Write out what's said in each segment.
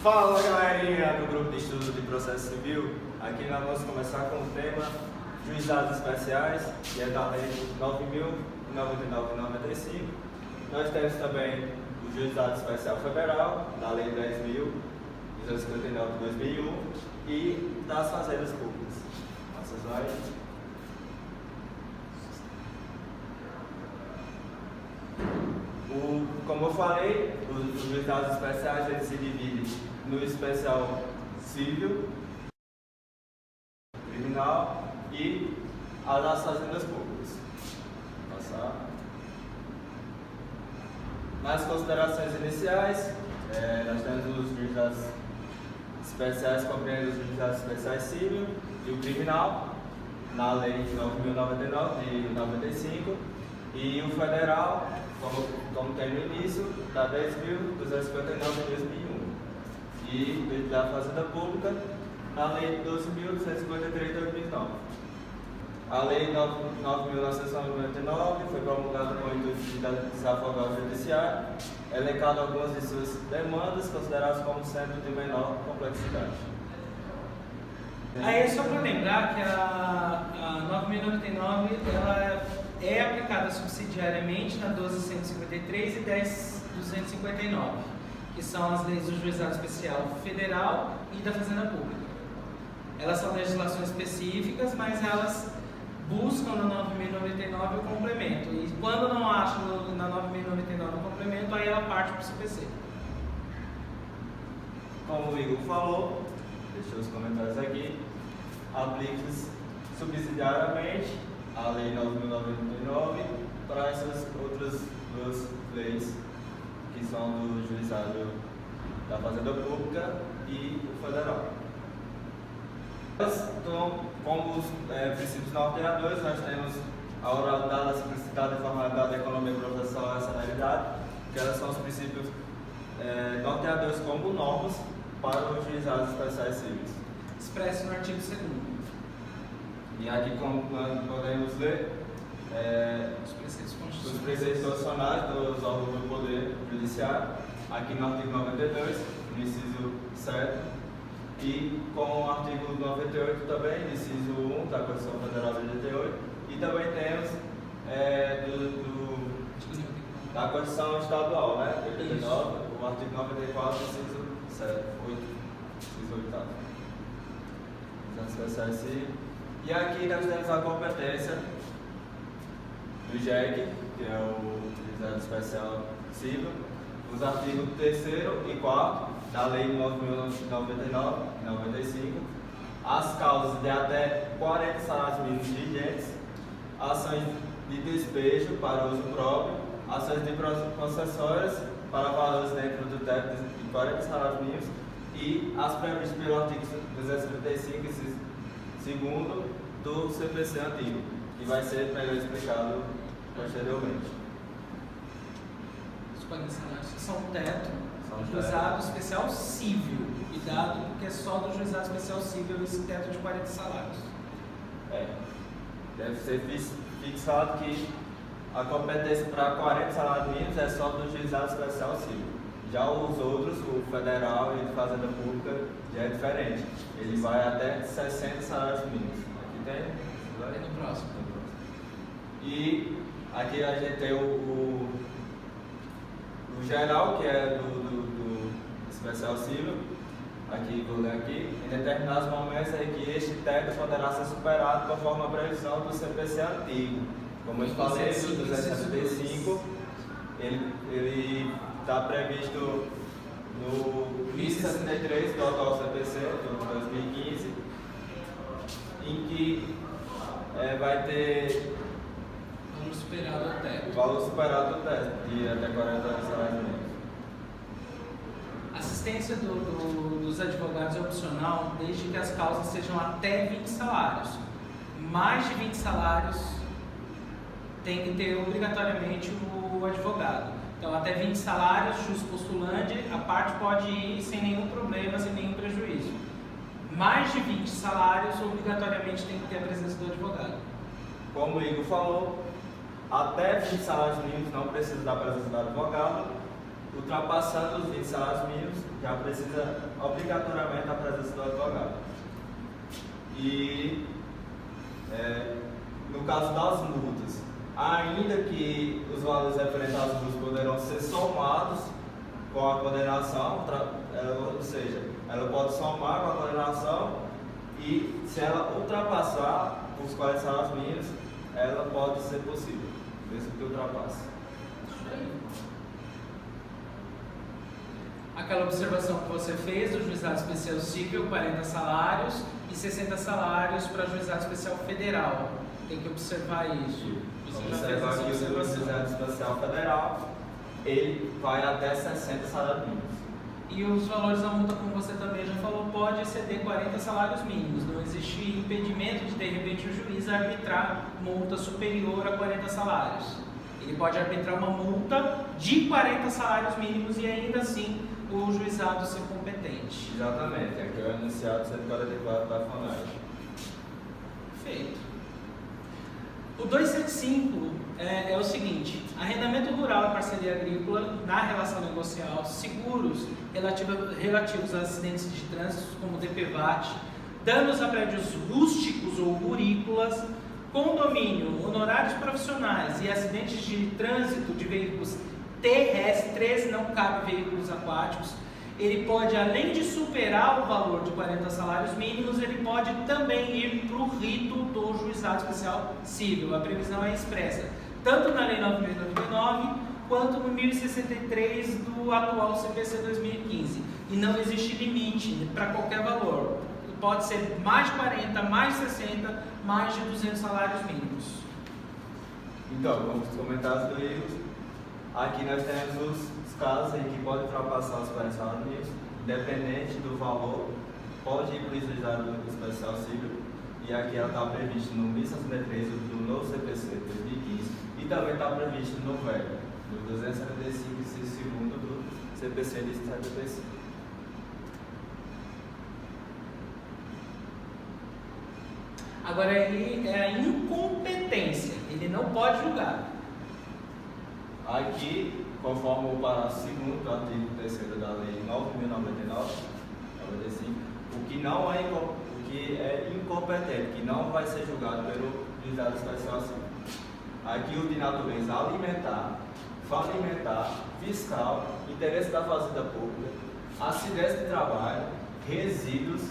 Fala galerinha do grupo de estudo de processo civil. Aqui nós vamos começar com o tema juizados especiais, que é da lei 9.099/95. Nós temos também o juizado especial federal, da lei 10.259/2001 e das fazendas públicas. Nossa slide. Como eu falei, os juizados especiais eles se dividem no especial civil, criminal e a das fazendas públicas. Passar. Nas considerações iniciais, nós temos os juizados especiais, compreendem os juizados especiais civil e o criminal, na lei 9.099/95, e o federal, como tem no início, da 10.259/2001, e da Fazenda Pública, na Lei 12.253/2009. A Lei 9.999 foi promulgada com o intuito de desafogar o judiciário, elencando algumas de suas demandas consideradas como sendo de menor complexidade. Aí é só para lembrar que a 9.099 ela é aplicada subsidiariamente na 12.153 e 10.259, que são as leis do Juizado Especial Federal e da Fazenda Pública. Elas são legislações específicas, mas elas buscam na 9.099 o complemento. E quando não acham na 9.099 o complemento, aí ela parte para o CPC. Como o Igor falou, deixou os comentários aqui, aplica-se subsidiariamente a Lei 9.099 para essas outras duas leis que são do Juizado da Fazenda Pública e o Federal. Então, como os princípios norteadores, nós temos a oralidade, a simplicidade, a formalidade, a economia processual e a celeridade, que elas são os princípios norteadores como normas para os juizados especiais civis. Expresso no artigo 2º. E aqui, como podemos ler, os preceitos constitucionais dos órgãos do Poder Judiciário, aqui no artigo 92, no inciso 7, e com o artigo 98 também, inciso 1 da Constituição Federal de 88, e também temos da Constituição Estadual, né? 89, o artigo 94, inciso 7, 8, inciso 8. E aqui nós temos a competência do JEC, que é o Juizado Especial Civil, os artigos 3º e 4º da Lei 9.099/95, as causas de até 40 salários mínimos vigentes, ações de despejo para uso próprio, ações de concessórias para valores dentro do teto de 40 salários mínimos e as previstas pelo artigo 235, segundo do CPC antigo, que vai ser melhor explicado posteriormente. Os 40 salários são teto, juizado especial civil, cuidado porque é só do juizado especial civil esse teto de 40 salários. Deve ser fixado que a competência para 40 salários mínimos é só do juizado especial civil. Já os outros, o federal e o de Fazenda Pública, já é diferente. Ele vai até 60 salários mínimos. Aqui tem? É no próximo. E aqui a gente tem o geral, que é do especial civil. Aqui, vou ler aqui. Em determinados momentos em que este teto poderá ser superado conforme a previsão do CPC antigo. Como eu falei, o 275, ele está previsto no 1063 do atual CPC, do 2015, em que vai ter Vamos superar o teto. o valor superado do teto, de até 40 salários mínimos. Assistência dos advogados é opcional desde que as causas sejam até 20 salários. Mais de 20 salários tem que ter obrigatoriamente o advogado. Então, até 20 salários, jus postulante, a parte pode ir sem nenhum problema, sem nenhum prejuízo. Mais de 20 salários, obrigatoriamente tem que ter a presença do advogado. Como o Igor falou, até 20 salários mínimos não precisa da presença do advogado. ultrapassando os 20 salários mínimos, já precisa obrigatoriamente a presença do advogado. E no caso das multas, ainda que os valores referentes às multas poderão ser somados com a condenação, ou seja, ela pode somar com a condenação e se ela ultrapassar os 40 salários mínimos, ela pode ser possível, mesmo que ultrapasse. Aquela observação que você fez do juizado especial civil, 40 salários e 60 salários para juizado especial federal. Tem que observar isso. Você já fez essa observar que o juizado especial federal, ele vai até 60 salários mínimos. E os valores da multa, como você também já falou, pode exceder 40 salários mínimos. Não existe impedimento de repente o juiz arbitrar multa superior a 40 salários. Ele pode arbitrar uma multa de 40 salários mínimos e ainda assim o juizado ser competente. Exatamente, aqui é o enunciado 144 da FONAGE. Perfeito. O 275 é o seguinte: arrendamento rural e parceria agrícola na relação negocial, seguros relativos a acidentes de trânsito como DPVAT, danos a prédios rústicos ou rurícolas, condomínio, honorários profissionais e acidentes de trânsito de veículos terrestres, não cabe veículos aquáticos. Ele pode, além de superar o valor de 40 salários mínimos, ele pode também ir para o rito do juizado especial civil. A previsão é expressa, tanto na Lei 9.099, quanto no 1063 do atual CPC 2015. E não existe limite para qualquer valor. Pode ser mais de 40, mais de 60, mais de 200 salários mínimos. Então, vamos comentar os livros. Aqui nós temos os casos em que pode ultrapassar os 40 salários mínimos, independente do valor, pode ir para o juizado especial civil, e aqui ela está prevista no 1063 do novo CPC 2015 e também está previsto no velho, no 275 e segundo do CPC de 75. Agora, ele é a incompetência, ele não pode julgar. Aqui, conforme o parágrafo 2º do artigo 3º da Lei 9.099, o que é incompetente, que não vai ser julgado pelo juizado especial civil. Aqui o de natureza alimentar, falimentar, fiscal, interesse da fazenda pública, acidente de trabalho, resíduos,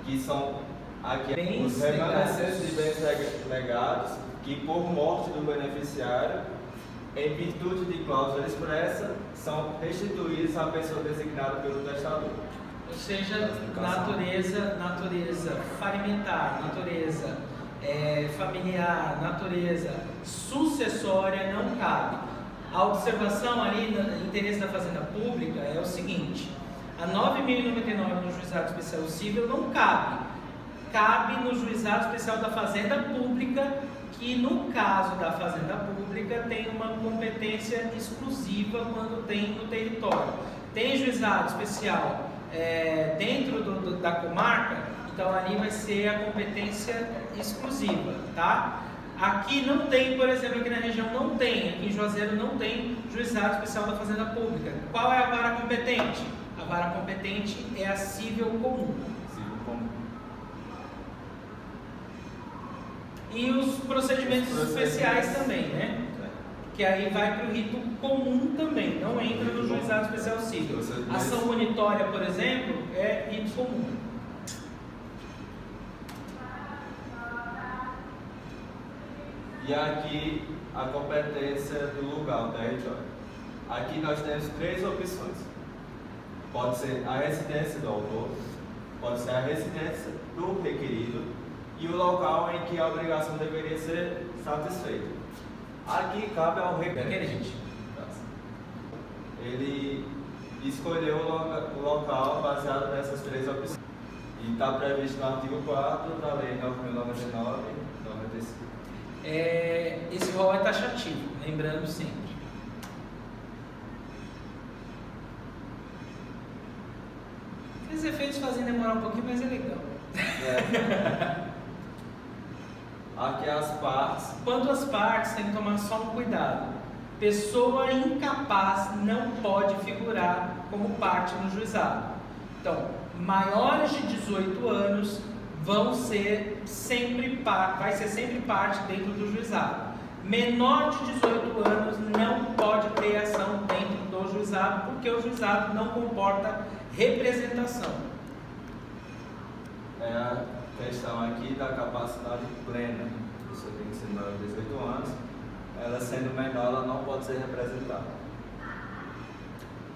que são aqui bens os remanescentes de bens legados, que por morte do beneficiário, em virtude de cláusula expressa, são restituídos à pessoa designada pelo testador. Ou seja, natureza falimentar, natureza familiar, natureza sucessória não cabe. A observação ali no interesse da fazenda pública é o seguinte: a 9.099 no juizado especial civil não cabe. Cabe no juizado especial da fazenda pública, que no caso da fazenda pública tem uma competência exclusiva quando tem no território. Tem juizado especial dentro da comarca, então ali vai ser a competência exclusiva, tá? Aqui não tem, por exemplo, aqui na região não tem, aqui em Juazeiro não tem juizado especial da fazenda pública. Qual é a vara competente? A vara competente é a civil comum. E os procedimentos especiais também, né? Que aí vai para o rito comum também, não entra no juizado especial civil. Ação monitória, por exemplo, é rito comum. E aqui a competência do lugar, o território. Aqui nós temos três opções. Pode ser a residência do autor, pode ser a residência do requerido e o local em que a obrigação deveria ser satisfeita. Aqui cabe ao requerente. Ele escolheu o local baseado nessas três opções. E está previsto no artigo 4 da Lei 9.099, 95. Esse rol é taxativo, lembrando sempre. Esses efeitos fazem demorar um pouquinho, mas é legal. Aqui as partes. Quanto às partes, tem que tomar só um cuidado. pessoa incapaz não pode figurar como parte no juizado. Então, maiores de 18 anos vai ser sempre parte dentro do juizado. Menor de 18 anos não pode ter ação dentro do juizado, porque o juizado não comporta representação. É a questão aqui da capacidade plena. A pessoa tem que ser maior de 18 anos. Ela sendo menor, ela não pode ser representada.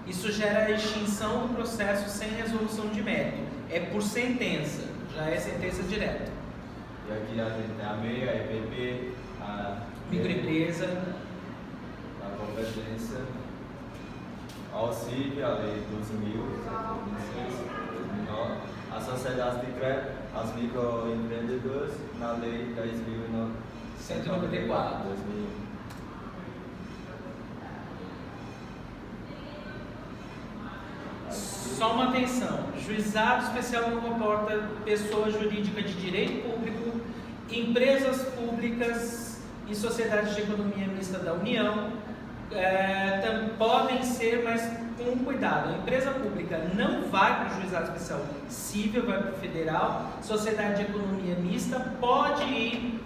Isso gera a extinção do processo sem resolução de mérito. É por sentença, já é sentença direta. E aqui a gente tem a MEI, a EPP, a microempresa, a competência, a OCIP, a Lei 12.126, 2009, a sociedade de crédito, as microempreendedoras, na Lei 10.194, 2001. Só uma atenção, juizado especial não comporta pessoa jurídica de direito público, empresas públicas e sociedades de economia mista da União, podem ser, mas com cuidado. A empresa pública não vai para o juizado especial civil, vai para o federal. Sociedade de economia mista pode ir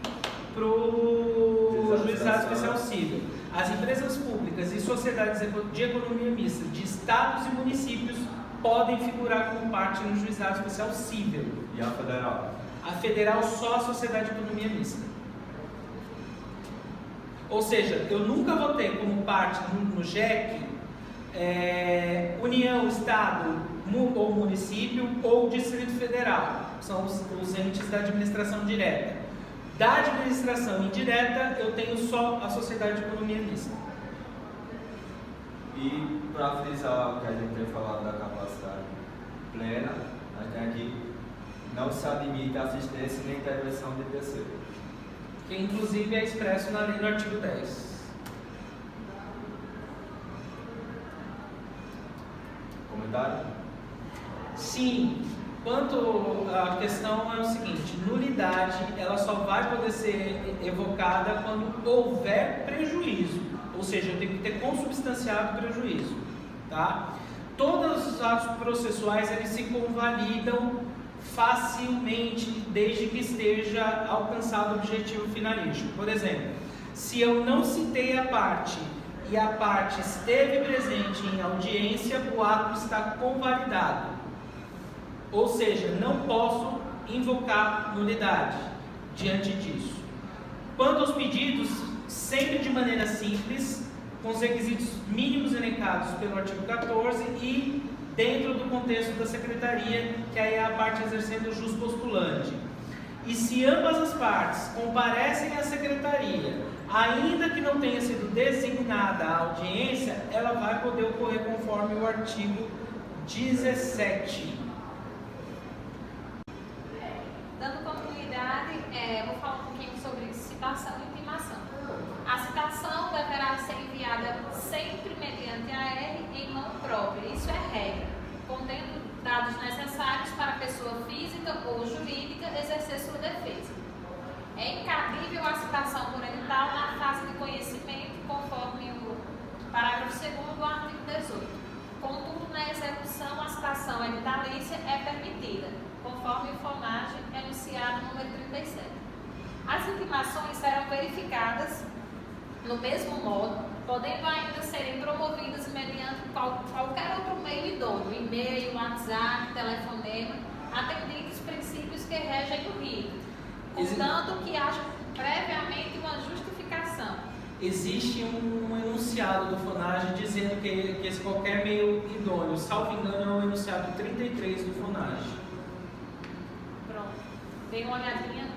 para o juizado especial civil. As empresas públicas e sociedades de economia mista de estados e municípios podem figurar como parte no juizado especial civil. E a federal? A federal só a sociedade de economia mista. Ou seja, eu nunca vou ter como parte no JEC União, Estado ou município ou Distrito Federal. São os entes da administração direta. Da administração indireta, eu tenho só a sociedade de economia mista. E para frisar o que a gente tem falado da capacidade plena, a gente tem aqui, não se admite assistência nem intervenção de terceiro. Que inclusive é expresso na lei no artigo 10. Comentário? Sim. Quanto à questão é o seguinte, nulidade ela só vai poder ser evocada quando houver prejuízo, ou seja, eu tenho que ter consubstanciado prejuízo, tá? Todos os atos processuais eles se convalidam facilmente desde que esteja alcançado o objetivo finalístico. Por exemplo, se eu não citei a parte e a parte esteve presente em audiência, o ato está convalidado. Ou seja, não posso invocar nulidade diante disso. Quanto aos pedidos, sempre de maneira simples, com os requisitos mínimos elencados pelo artigo 14 e dentro do contexto da secretaria, que aí é a parte exercendo o jus postulante. E se ambas as partes comparecem à secretaria, ainda que não tenha sido designada a audiência, ela vai poder ocorrer conforme o artigo 17. Dando continuidade, vou falar um pouquinho sobre citação e intimação. A citação deverá ser enviada sempre mediante AR em mão própria, isso é regra, contendo dados necessários para a pessoa física ou jurídica exercer sua defesa. É incabível a citação por edital na fase de conhecimento, conforme o parágrafo 2º do artigo 18. Contudo, na execução, a citação editalícia é permitida, conforme o FONAGE enunciado número 37. As intimações serão verificadas no mesmo modo, podendo ainda serem promovidas mediante qualquer outro meio idôneo, e-mail, WhatsApp, telefonema, atendidos os princípios que regem o rito, contanto que haja previamente uma justificação. Existe um enunciado do FONAGE dizendo que esse qualquer meio idôneo, salvo engano, é o enunciado 33 do FONAGE. Pronto. Dei uma olhadinha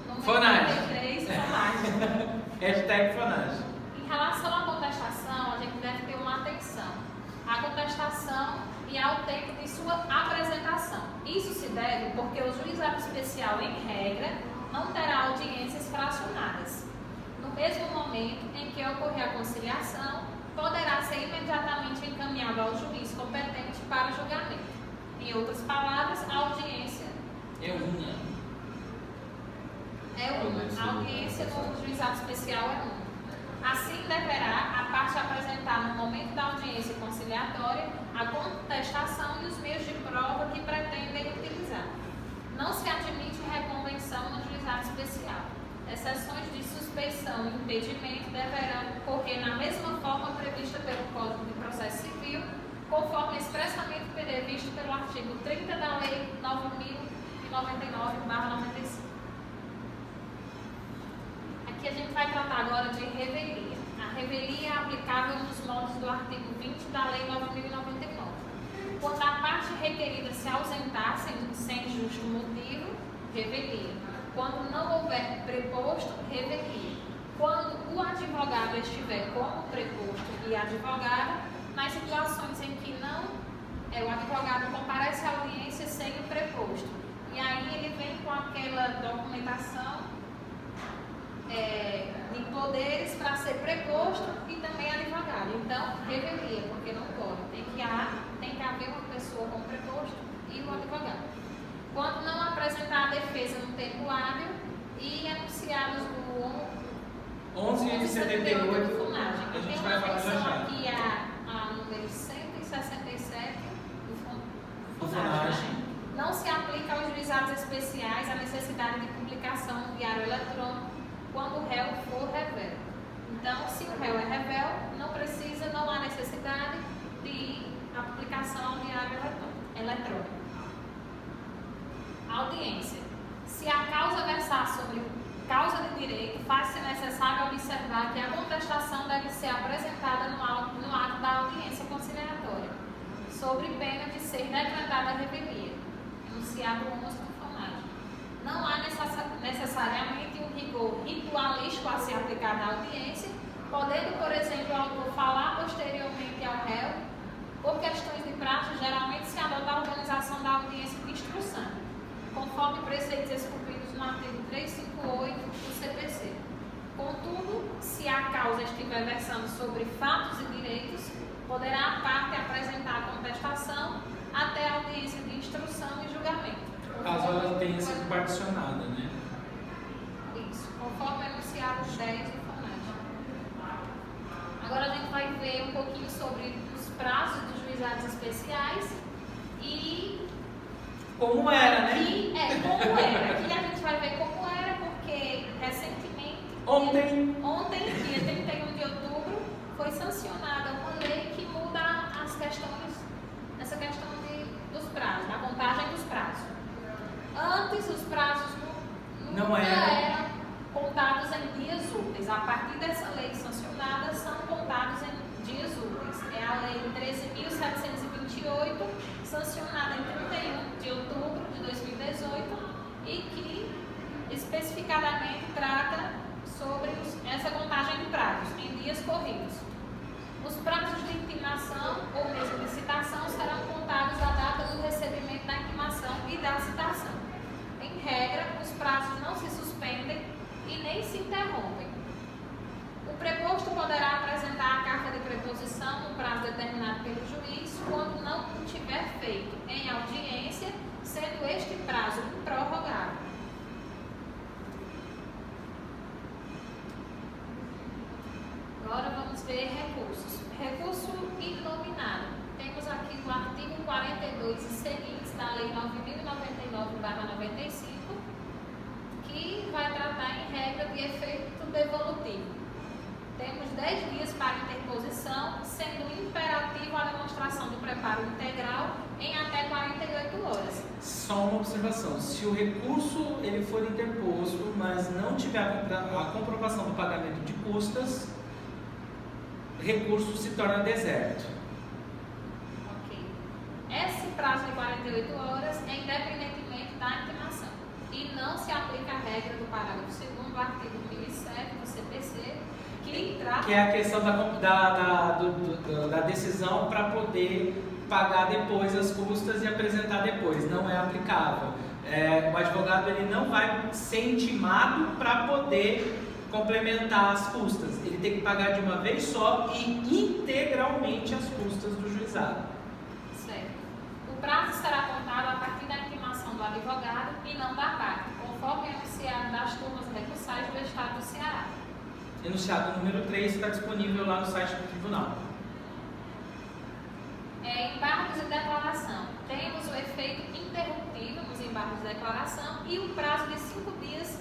no FONAGE. 33, FONAGE. Hashtag FONAGE. Em relação à contestação, a gente deve ter uma atenção à contestação e ao tempo de sua apresentação. Isso se deve porque o juizado especial, em regra, não terá audiências fracionadas. No mesmo momento em que ocorrer a conciliação, poderá ser imediatamente encaminhado ao juiz competente para o julgamento. Em outras palavras, a audiência É uma. A audiência no juizado especial é uma. Assim, deverá a parte apresentar no momento da audiência conciliatória a contestação e os meios de prova que pretendem utilizar. Não se admite reconvenção no juizado especial. Exceções de suspeição e impedimento deverão ocorrer na mesma forma prevista pelo Código de Processo Civil, conforme expressamente previsto pelo artigo 30 da Lei 9.099/95. Aqui a gente vai tratar agora de revelia. A revelia é aplicável nos modos do artigo 20 da Lei 9.099. Quando a parte requerida se ausentar sem justo motivo, revelia. Quando não houver preposto, revelia. Quando o advogado estiver como preposto e advogado, nas situações em que não, o advogado comparece à audiência sem o preposto. E aí ele vem com aquela documentação de poderes para ser preposto e também advogado. Então, revelia, porque não pode. Tem que haver uma pessoa com preposto e o advogado. Quando não apresentar a defesa no tempo hábil e enunciados do 1178 do FUNAG. a gente Tem vai uma falar já menção já. aqui a número 167 do Do FUNAG. FUNAG. Não se aplica aos juizados especiais a necessidade de publicação no diário eletrônico quando o réu for revel. Então, se o réu é revel, não há necessidade de a publicação no diário eletrônico. Audiência. Se a causa versar sobre causa de direito, faz-se necessário observar que a contestação deve ser apresentada no ato da audiência conciliatória, sobre pena de ser decretada a revelia. Enunciado 11 do FUNAG. Não há necessariamente um rigor ritualístico a ser aplicado à audiência, podendo, por exemplo, o autor falar posteriormente ao réu. Por questões de prazo, geralmente se adota a organização da audiência de instrução, conforme preceitos esculpidos no artigo 358 do CPC. Contudo, se a causa estiver versando sobre fatos e direitos, poderá a parte apresentar a contestação até a audiência de instrução e julgamento. Caso ela tenha sido particionada, né? Isso, conforme enunciados 10 do FUNAG. Agora a gente vai ver um pouquinho sobre os prazos dos juizados especiais e Como era, né? como era. Aqui a gente vai ver como era, porque recentemente, ontem, dia 31 de outubro, foi sancionada uma lei que muda as questões, essa questão dos prazos, a contagem dos prazos. Antes, os prazos Não nunca eram. eram contados em dias úteis. A partir dessa lei sancionada, são contados em dias úteis. É a Lei 13.728, sancionada em 31 de outubro de 2018 e que especificadamente trata sobre essa contagem de prazos em dias corridos. Os prazos de intimação ou mesmo de citação serão contados à data do recebimento da intimação e da citação. Em regra, os prazos não se suspendem e nem se interrompem. O preposto poderá apresentar a carta de preposição no prazo determinado pelo juiz quando não o tiver feito em audiência, sendo este prazo prorrogável. Agora vamos ver recursos. Recurso inominado. Temos aqui o artigo 42 e seguintes da Lei 9.099/95, que vai tratar em regra de efeito devolutivo. Temos 10 dias para interposição, sendo imperativo a demonstração do preparo integral em até 48 horas. Só uma observação, se o recurso ele for interposto, mas não tiver a comprovação do pagamento de custas, o recurso se torna deserto. Ok. Esse prazo de 48 horas é independentemente da intimação e não se aplica a regra do parágrafo 2º do artigo 1007 do CPC, que trata... Que é a questão da decisão para poder pagar depois as custas e apresentar depois. Não é aplicável. O advogado ele não vai ser intimado para poder complementar as custas. Ele tem que pagar de uma vez só e integralmente as custas do juizado. Certo. O prazo será contado a partir da intimação do advogado e não da parte, conforme é anunciado das turmas recursais do Estado do Ceará. enunciado número 3 está disponível lá no site do tribunal. Embargos e declaração. Temos o efeito interruptivo nos embargos de declaração e o prazo de 5 dias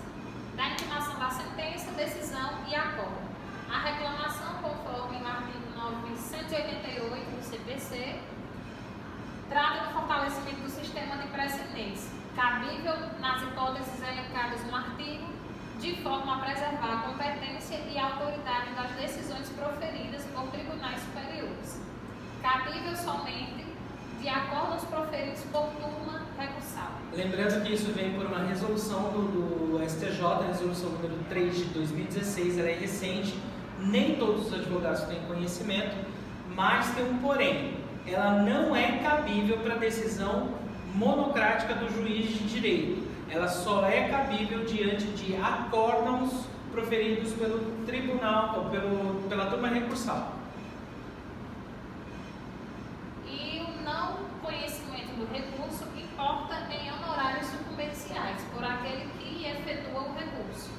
da intimação da sentença, decisão e acordo. A reclamação, conforme o artigo 988 do CPC, trata do fortalecimento do sistema de precedência, cabível nas hipóteses elencadas no artigo, de forma a preservar a competência e a autoridade das decisões proferidas por tribunais superiores. Cabível somente de acordo aos proferidos por turma recursal. Lembrando que isso vem por uma resolução do STJ, a resolução número 3 de 2016, ela é recente, nem todos os advogados têm conhecimento, mas tem um porém, ela não é cabível para decisão monocrática do juiz de direito, ela só é cabível diante de acórdãos proferidos pelo tribunal ou pela turma recursal. E o não conhecimento do recurso importa em honorários sucumbenciais por aquele que efetua o recurso,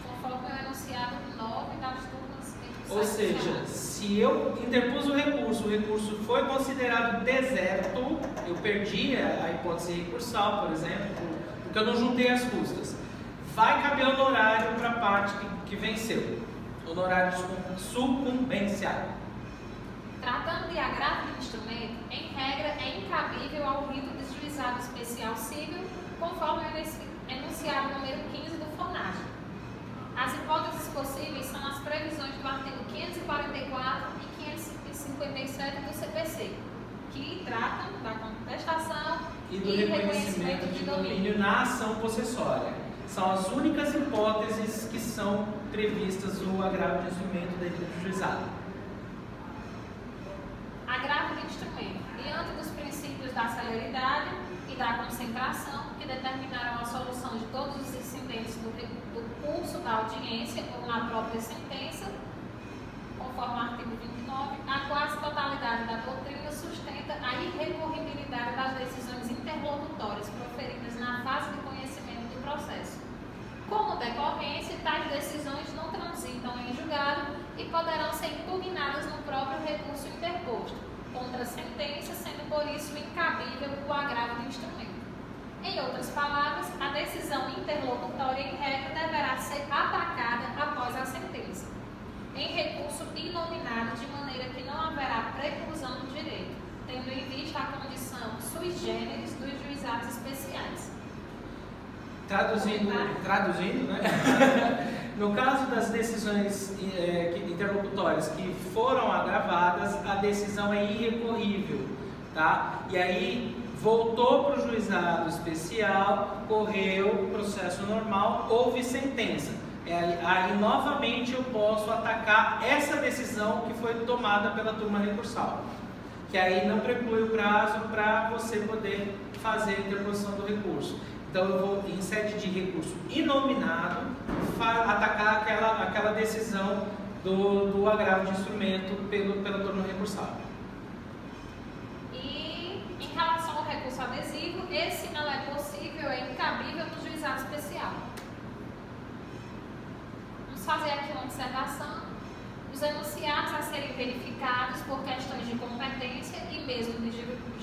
conforme o enunciado 9 das turmas recursais. Ou seja, se eu interpus o recurso foi considerado deserto, eu perdi a hipótese recursal, por exemplo, porque eu não juntei as custas. Vai caber honorário para a parte que venceu. Honorário sucumbencial. Tratando de agravo de instrumento, em regra é incabível ao rito de juizado especial cível, conforme o enunciado número 15 do FONAG. As hipóteses possíveis são as previsões do artigo 544 e 557 do CPC, que tratam da contestação e do reconhecimento de domínio na ação possessória. São as únicas hipóteses que são previstas no agravo de instrumento dentro do juizado. Agravo de instrumento. Diante dos princípios da celeridade e da concentração, que determinaram a solução de todos os incidentes do curso da audiência ou na própria sentença, conforme o artigo 29, a quase totalidade da doutrina sustenta a irrecorribilidade das decisões interlocutórias proferidas na fase de conhecimento do processo. Como decorrência, tais decisões não transitam em julgado e poderão ser impugnadas no próprio recurso interposto contra a sentença, sendo por isso incabível o agravo de instrumento. Em outras palavras, a decisão interlocutória em regra deverá ser atacada após a sentença, em recurso inominado, de maneira que não haverá preclusão do direito, tendo em vista a condição sui generis dos juizados especiais. Traduzindo, né? No caso das decisões interlocutórias que foram agravadas, a decisão é irrecorrível, tá? E aí voltou para o juizado especial, correu o processo normal, houve sentença. Aí novamente eu posso atacar essa decisão que foi tomada pela turma recursal, que aí não preclui o prazo para você poder fazer a interposição do recurso. Então eu vou, em sede de recurso inominado, atacar aquela decisão do agravo de instrumento pela turma recursal. E em relação ao recurso adesivo, esse não é possível, é incabível no juizado especial. Vamos fazer aqui uma observação. Os enunciados a serem verificados por questões de competência e mesmo de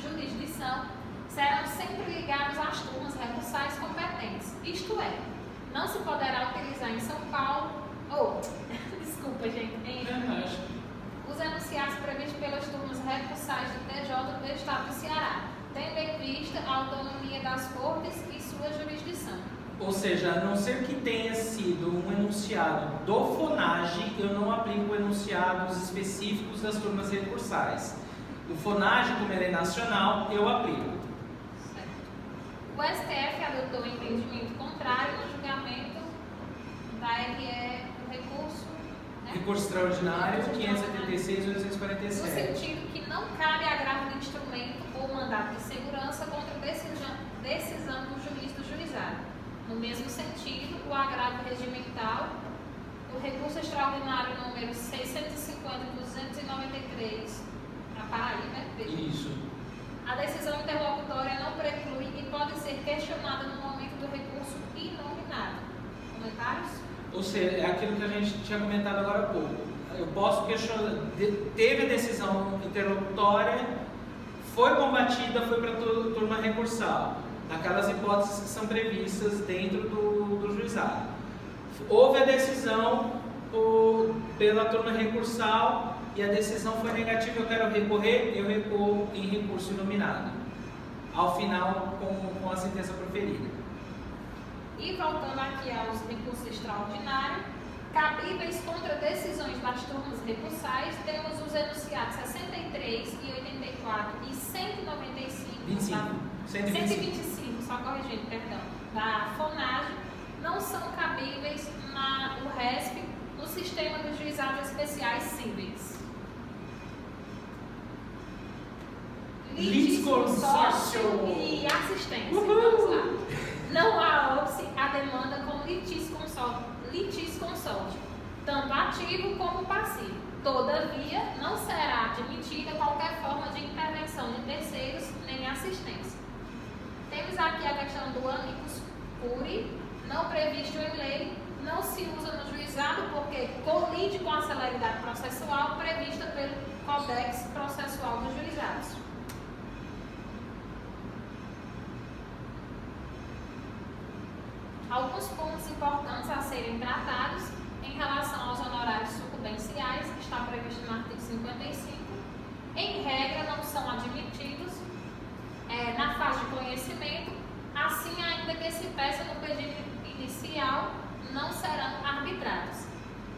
jurisdição serão sempre ligados às turmas recursais competentes. Isto é, não se poderá utilizar em São Paulo, desculpa gente, os enunciados previstos pelas turmas recursais do TJ do Estado do Ceará, tendo em vista a autonomia das cortes e sua jurisdição. Ou seja, a não ser que tenha sido um enunciado do FONAG, eu não aplico enunciados específicos das turmas recursais. O FONAG, como ele é nacional, eu aplico. O STF adotou um entendimento contrário no julgamento da RE do recurso, né? Recurso extraordinário 576 e No 847. sentido que não cabe agravo de instrumento ou mandato de segurança contra decisão do juiz do juizado. No mesmo sentido, o agravo regimental, o recurso extraordinário número 650-293, para Paraíba, Isso. a decisão interlocutória não preclui e pode ser questionada no momento do recurso inominado. Comentários? Ou seja, é aquilo que a gente tinha comentado agora há pouco. Eu posso questionar, teve a decisão interlocutória, foi combatida, foi para a turma recursal, naquelas hipóteses que são previstas dentro do juizado. Houve a decisão pela turma recursal e a decisão foi negativa, eu quero recorrer, eu recorro em recurso inominado, ao final com a sentença proferida. E voltando aqui aos recursos extraordinários, cabíveis contra decisões das turmas recursais, temos os enunciados 63 e 84 e 195, 125, só corrigindo, perdão, da FONAGE, não são cabíveis no RESP, no sistema dos juizados especiais cíveis. Litisconsórcio e assistência. Vamos lá. Não há óbice à demanda como litisconsórcio, tanto ativo como passivo. Todavia, não será admitida qualquer forma de intervenção de terceiros nem assistência. Temos aqui a questão do amicus curiae, não previsto em lei, não se usa no juizado porque colide com a celeridade processual prevista pelo Codex Processual dos Juizados. Alguns pontos importantes a serem tratados em relação aos honorários sucumbenciais, que está previsto no artigo 55. Em regra, não são admitidos na fase de conhecimento, assim, ainda que se peça no pedido inicial, não serão arbitrados.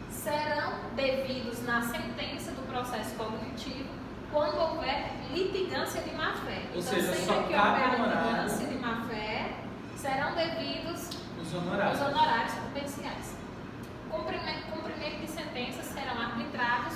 Serão devidos na sentença do processo cognitivo quando houver litigância de má-fé. Ou então, seja, sempre só que cabe houver honorário. litigância de má-fé, serão devidos Os honorários. os honorários sucumbenciais. Cumprimento de sentenças serão arbitrados